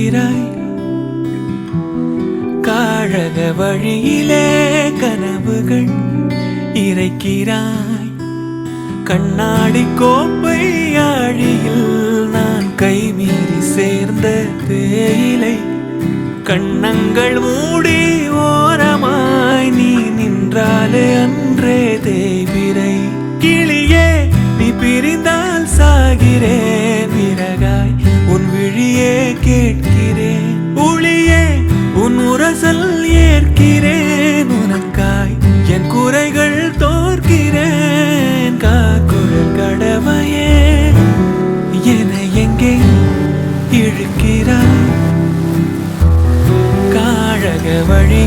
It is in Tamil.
இழுக்கிறாய். காழக வழியிலே கனவுகள் இறைக்கிறாய். கண்ணாடி கோப்பை ஆழியில் நான் கைமீறி சேர்ந்த தேயிலை. கண்ணங்கள் மூடி ஓரமாய் நீ நின்றாலே அன்றே தேய்பிரை. கிளியே நீ பிரிந்தால் சாகிறேன், விறகாய் உன் விழியே கேட்கிறேன். ஒளியே உன் உரசல் ஏற்கிறேன், உனக்காய் என் குறைகள் தோற்கிறேன். காக்குழல் கடமையே என எங்கே இழுக்கிறாய். காழக வழி